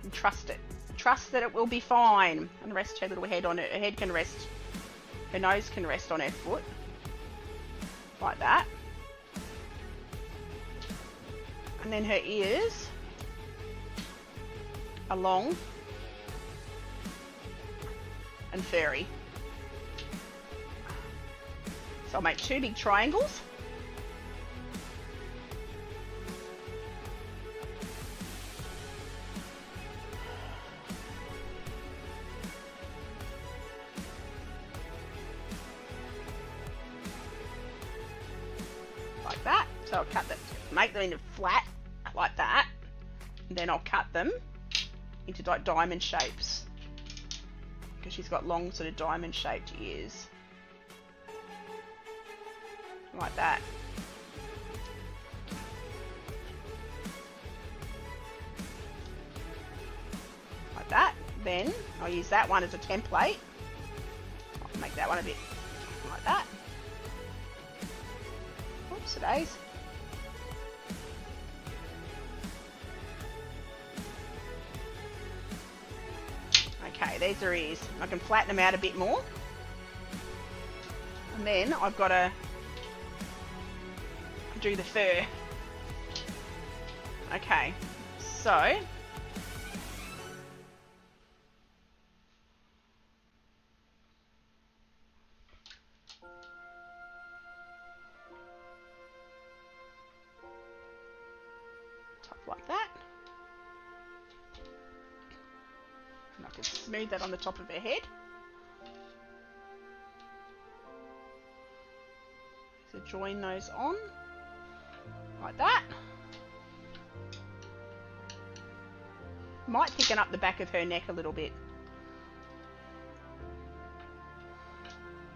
[SPEAKER 1] And trust it. Trust that it will be fine. And rest her little head on it. Her head can rest. Her nose can rest on her foot. Like that. And then her ears are long and furry. So I'll make two big triangles. So I'll cut them, make them into flat like that, and then I'll cut them into like diamond shapes because she's got long sort of diamond shaped ears like that. Like that. Then I'll use that one as a template. I'll make that one a bit like that. Oops, today's. Okay, there's her ears. I can flatten them out a bit more. And then I've got to do the fur. Okay, so top like that. And I can smooth that on the top of her head. So join those on like that. Might thicken up the back of her neck a little bit.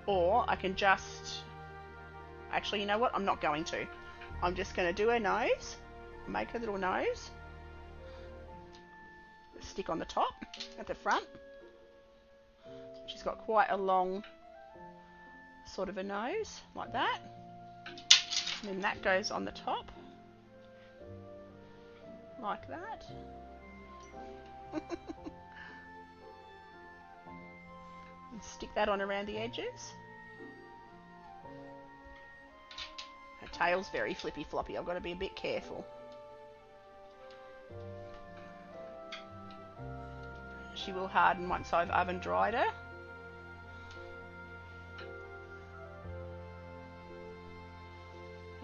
[SPEAKER 1] Or I can just, actually, you know what? I'm not going to. I'm just going to do her nose, make her little nose, stick on the top at the front. She's got quite a long sort of a nose, like that. And then that goes on the top, like that. And stick that on around the edges. Her tail's very flippy floppy. I've got to be a bit careful. She will harden once I've oven dried her.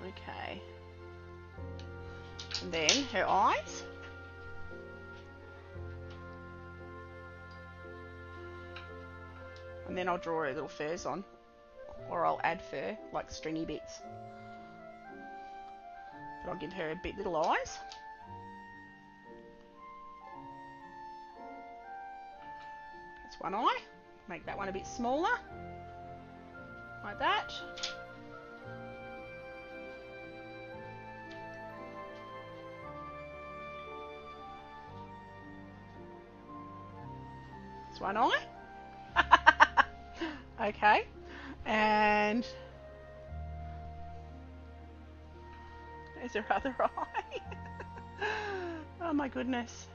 [SPEAKER 1] Okay. And then her eyes. And then I'll draw her little furs on, or I'll add fur, like stringy bits. But I'll give her a bit little eyes. That's one eye. Make that one a bit smaller, like that. That's one eye. Okay, and there's her other eye. Oh my goodness,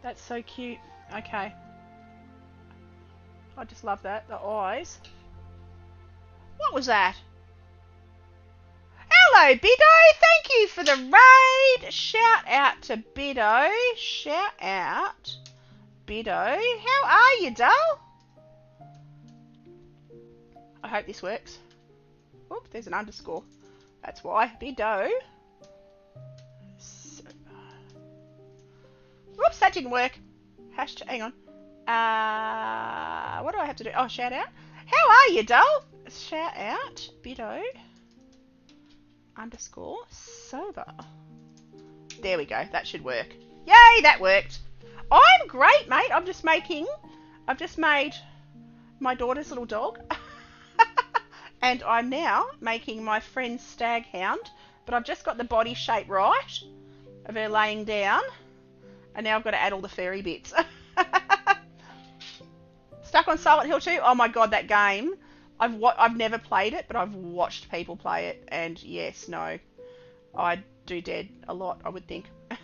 [SPEAKER 1] that's so cute. Okay, I just love that, the eyes. What was that? Hello, Biddo, thank you for the raid. Shout out to Biddo. Shout out, Biddo. How are you, doll? I hope this works. Oop, there's an underscore. That's why. Biddo. So, whoops, that didn't work. Hashtag, hang on. What do I have to do? Oh, shout out. How are you, doll? Shout out, Biddo. Underscore sober. There we go. That should work. Yay, that worked. I'm great, mate. I've just made my daughter's little dog. And I'm now making my friend's stag hound, but I've just got the body shape right of her laying down, and now I've got to add all the furry bits. Stuck on Silent Hill 2? Oh my god, that game. I've never played it, but I've watched people play it, and yes, no. I do dead a lot, I would think. I'm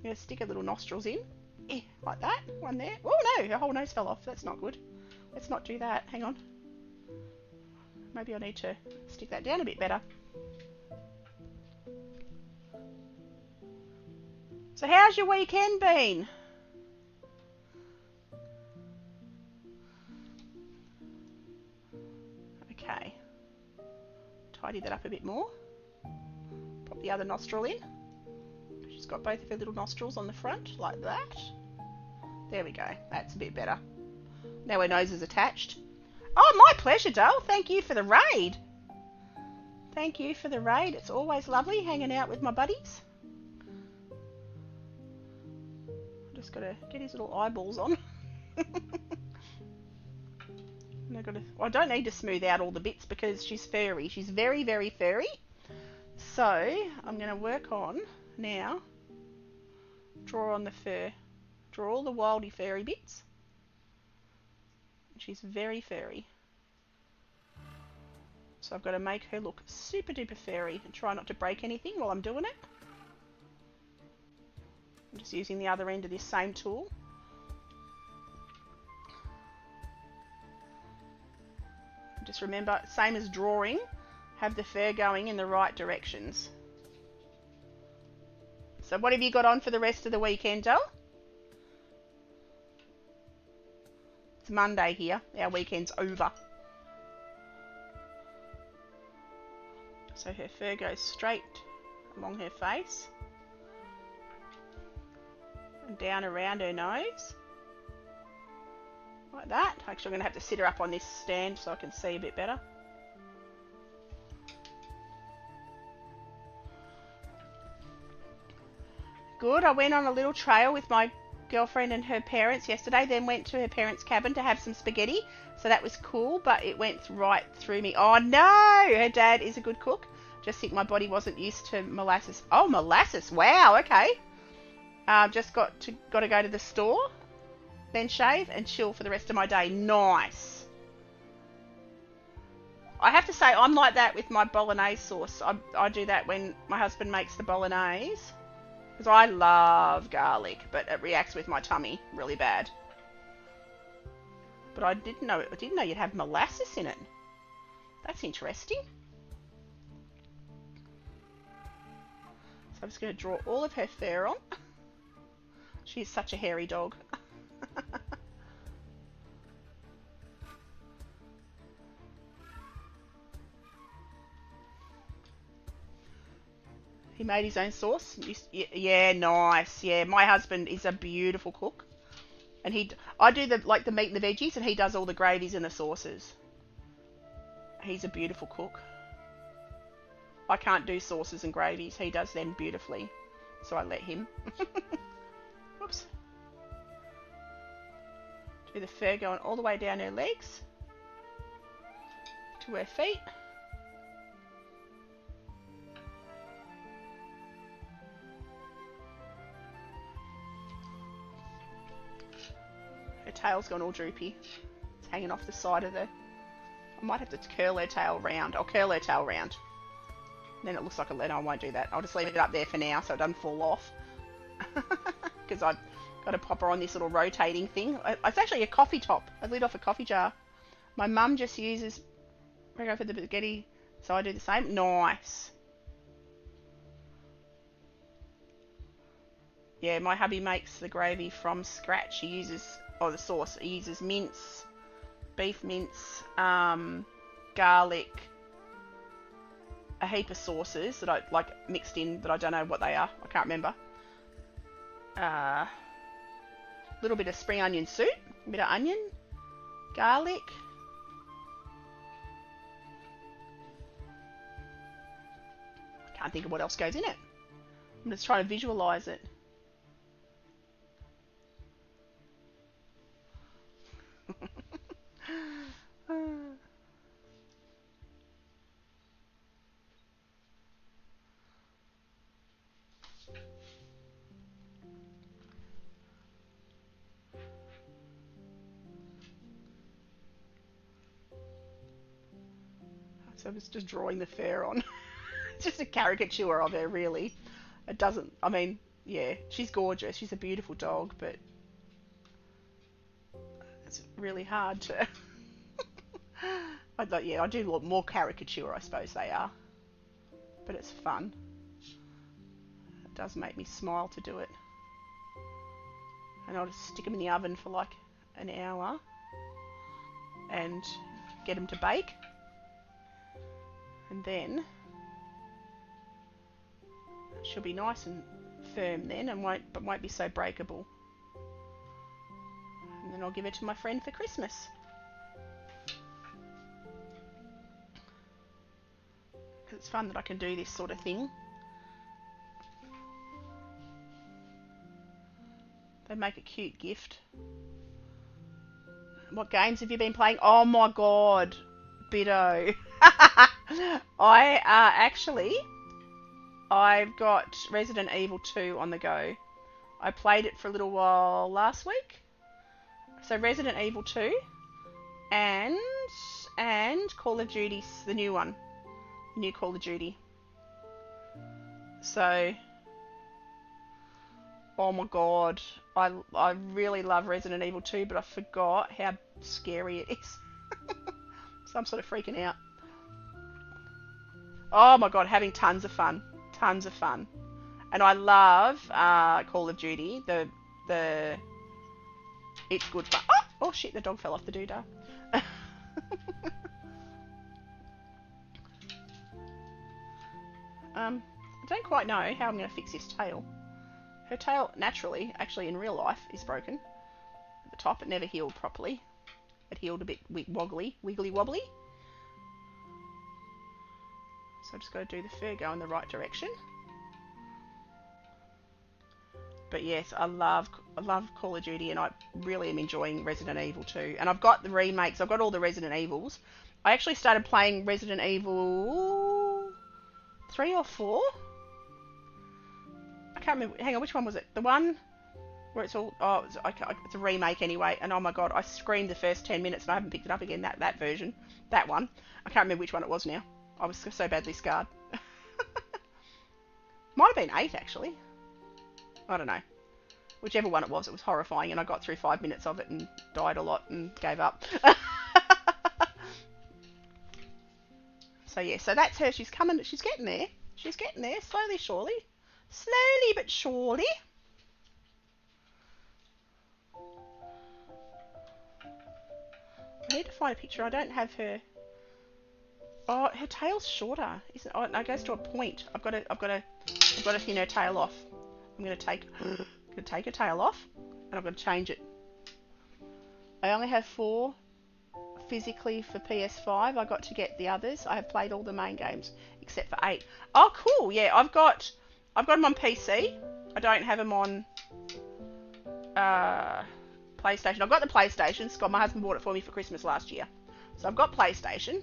[SPEAKER 1] going to stick her little nostrils in. Like that. One there. Oh no, her whole nose fell off. That's not good. Let's not do that. Hang on. Maybe I need to stick that down a bit better. So how's your weekend been? Okay. Tidy that up a bit more. Pop the other nostril in. She's got both of her little nostrils on the front, like that. There we go. That's a bit better. Now her nose is attached. Oh, my pleasure, doll. Thank you for the raid. Thank you for the raid. It's always lovely hanging out with my buddies. Just got to get his little eyeballs on. And I don't need to smooth out all the bits because she's furry. She's very, very furry. So I'm going to work on now. Draw on the fur. Draw all the wildy furry bits. She's very furry. So I've got to make her look super duper furry and try not to break anything while I'm doing it. I'm just using the other end of this same tool. Just remember, same as drawing, have the fur going in the right directions. So what have you got on for the rest of the weekend, Del? It's Monday here. Our weekend's over. So her fur goes straight along her face and down around her nose. Like that. Actually, I'm going to have to sit her up on this stand so I can see a bit better. Good. I went on a little trail with my girlfriend and her parents yesterday, then went to her parents' cabin to have some spaghetti. So that was cool, but it went right through me. Oh no! Her dad is a good cook. Just think my body wasn't used to molasses. Oh, molasses. Wow, okay. Just got to go to the store, then shave and chill for the rest of my day. Nice. I have to say, I'm like that with my bolognese sauce. I do that when my husband makes the bolognese. Because I love garlic, but it reacts with my tummy really bad. But I didn't know you'd have molasses in it. That's interesting. So I'm just going to draw all of her fur on. She's such a hairy dog. He made his own sauce. Yeah, nice. Yeah, my husband is a beautiful cook, and I do the meat and the veggies, and he does all the gravies and the sauces. He's a beautiful cook. I can't do sauces and gravies. He does them beautifully, so I let him. Whoops. Do the fur going all the way down her legs to her feet. Her tail's gone all droopy. It's hanging off the side of the... I might have to curl her tail round. I'll curl her tail round. Then it looks like a letter. I won't do that. I'll just leave it up there for now so it doesn't fall off. Because I've got to pop her on this little rotating thing. It's actually a coffee top. I lid off a coffee jar. My mum just uses Prego for the spaghetti, so I do the same. Nice. Yeah, my hubby makes the gravy from scratch. He uses... the sauce. He uses mince, beef mince, garlic, a heap of sauces that I like mixed in that I don't know what they are. I can't remember. A little bit of spring onion soup, a bit of onion, garlic. I can't think of what else goes in it. I'm just trying to visualize it. So I was just drawing the fur on. It's just a caricature of her, really. It doesn't... I mean, yeah, she's gorgeous. She's a beautiful dog, but... it's really hard to... I do a lot more caricature, I suppose they are. But it's fun. It does make me smile to do it. And I'll just stick them in the oven for like an hour. And get them to bake. And then... she'll be nice and firm then and won't be so breakable. And then I'll give it to my friend for Christmas. It's fun that I can do this sort of thing. They make a cute gift. What games have you been playing? Oh my god, Biddo. I've got Resident Evil 2 on the go. I played it for a little while last week. So Resident Evil 2 and Call of Duty, the new one. New Call of Duty. So, oh my god, I really love Resident Evil 2, but I forgot how scary it is. So I'm sort of freaking out. Oh my god, having tons of fun. Tons of fun. And I love Call of Duty. It's good fun. Oh shit, the dog fell off the doodah. I don't quite know how I'm going to fix this tail. Her tail, naturally, actually in real life, is broken. At the top, it never healed properly. It healed a bit wiggly wobbly. So I just got to do the fur go in the right direction. But yes, I love Call of Duty, and I really am enjoying Resident Evil 2. And I've got the remakes. I've got all the Resident Evils. I actually started playing Resident Evil 3 or 4. I can't remember. Hang on, which one was it? The one where it's all... Oh, it's a remake anyway. And oh my god, I screamed the first 10 minutes and I haven't picked it up again. That version. That one. I can't remember which one it was now. I was so badly scarred. Might have been 8, actually. I don't know. Whichever one it was horrifying, and I got through 5 minutes of it and died a lot and gave up. So yeah, so that's her. She's coming. She's getting there. She's getting there, slowly, surely. Slowly but surely. I need to find a picture. I don't have her. Oh, her tail's shorter. Isn't it? Oh, no, it goes to a point. I've got to thin her tail off. I'm going to take her tail off, and I'm going to change it. I only have 4 physically for PS5. I got to get the others. I have played all the main games except for 8. Oh, cool. Yeah, I've got them on PC. I don't have them on PlayStation. I've got the PlayStation. Scott, my husband bought it for me for Christmas last year. So I've got PlayStation.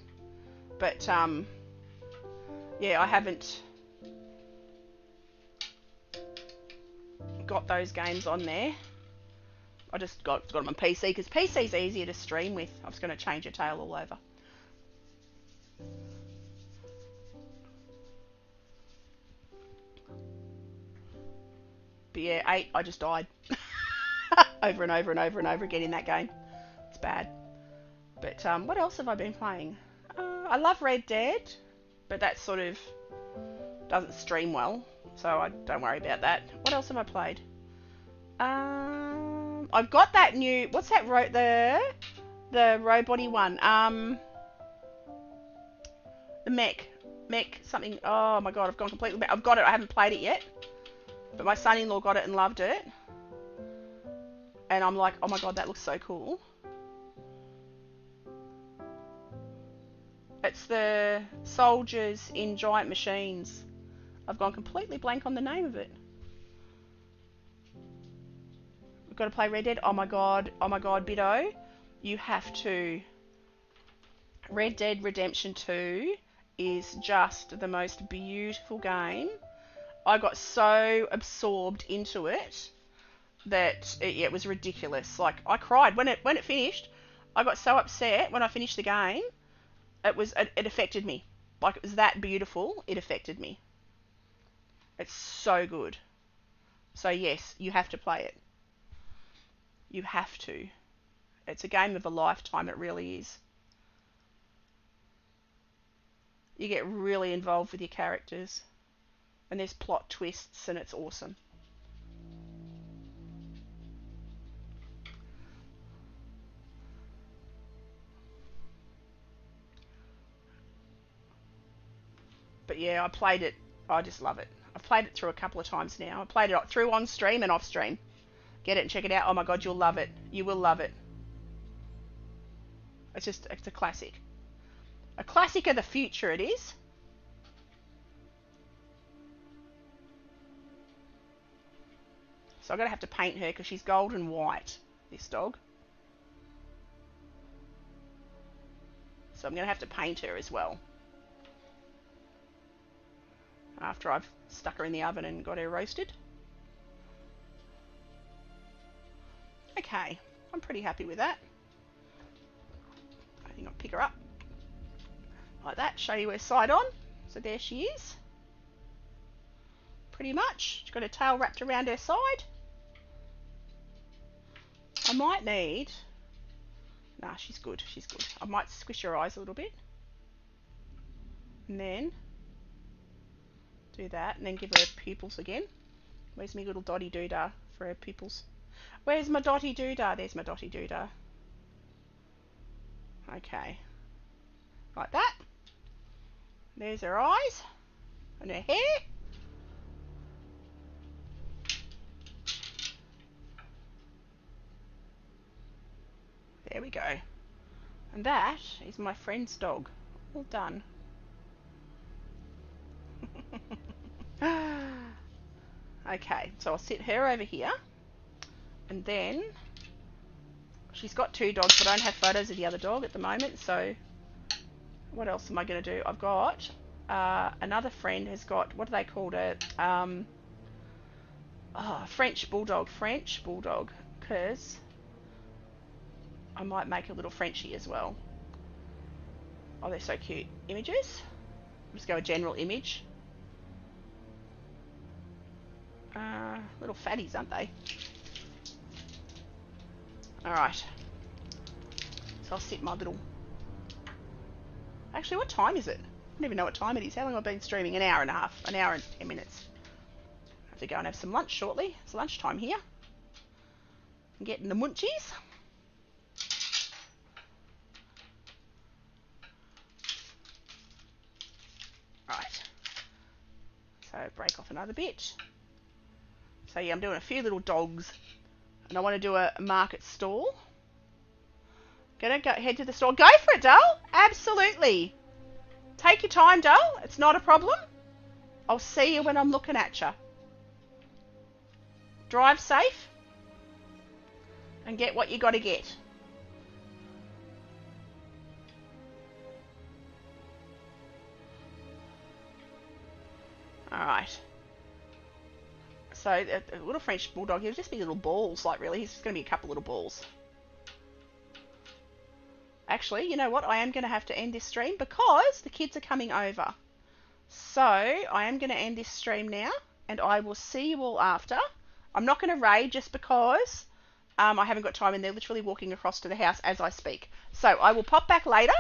[SPEAKER 1] But, yeah, I haven't got those games on there. I just got them on PC because PC's easier to stream with. I was going to change your tail all over. But yeah, 8, I just died. Over and over and over and over again in that game. It's bad. But what else have I been playing? I love Red Dead, but that sort of doesn't stream well, so I don't worry about that. What else have I played? I've got that new... What's that? The robot-y one. The mech something. Oh my god, I've gone completely back. I've got it. I haven't played it yet, but my son-in-law got it and loved it, and I'm like, oh my god, that looks so cool. It's the soldiers in giant machines. I've gone completely blank on the name of it. We've got to play Red Dead. Oh my god, Biddo. You have to. Red Dead Redemption 2 is just the most beautiful game. I got so absorbed into it that it was ridiculous. Like, I cried when it finished. I got so upset when I finished the game. It affected me. Like, it was that beautiful, it affected me. It's so good. So yes, you have to play it. You have to. It's a game of a lifetime, it really is. You get really involved with your characters. And there's plot twists, and it's awesome. But yeah, I played it. I just love it. I've played it through a couple of times now. I played it through on stream and off stream. Get it and check it out. Oh my god, you'll love it. You will love it. It's a classic. A classic of the future, it is. So I'm going to have to paint her because she's gold and white, this dog. So I'm going to have to paint her as well. After I've stuck her in the oven and got her roasted. Okay, I'm pretty happy with that. I think I'll pick her up like that, show you her side on. So there she is. Pretty much. She's got her tail wrapped around her side. I might need... Nah, she's good. She's good. I might squish her eyes a little bit. And then do that. And then give her pupils again. Where's my little dotty doodah for her pupils? Where's my dotty doodah? There's my dotty doodah. Okay. Like that. There's her eyes. And her hair. There we go. And that is my friend's dog. All done. Okay, so I'll sit her over here. And then she's got two dogs, but I don't have photos of the other dog at the moment. So what else am I going to do? I've got another friend has got, what do they call it? French Bulldog. French Bulldog. Because I might make a little Frenchie as well. Oh, they're so cute. Images. I'll just go a general image. Little fatties, aren't they? Alright. So I'll sit my little... Actually, what time is it? I don't even know what time it is. How long have I been streaming? An hour and a half. An hour and 10 minutes. I have to go and have some lunch shortly. It's lunchtime here. I'm getting the munchies. Right. So break off another bit. So yeah, I'm doing a few little dogs. And I want to do a market stall. Gonna go head to the store. Go for it, Dale. Absolutely. Take your time, Dale. It's not a problem. I'll see you when I'm looking at you. Drive safe. And get what you got to get. Alright. So, a little French Bulldog, he'll just be little balls, like really, he's just going to be a couple little balls. Actually, you know what, I am going to have to end this stream because the kids are coming over. So, I am going to end this stream now, and I will see you all after. I'm not going to raid just because I haven't got time, and they're literally walking across to the house as I speak. So, I will pop back later,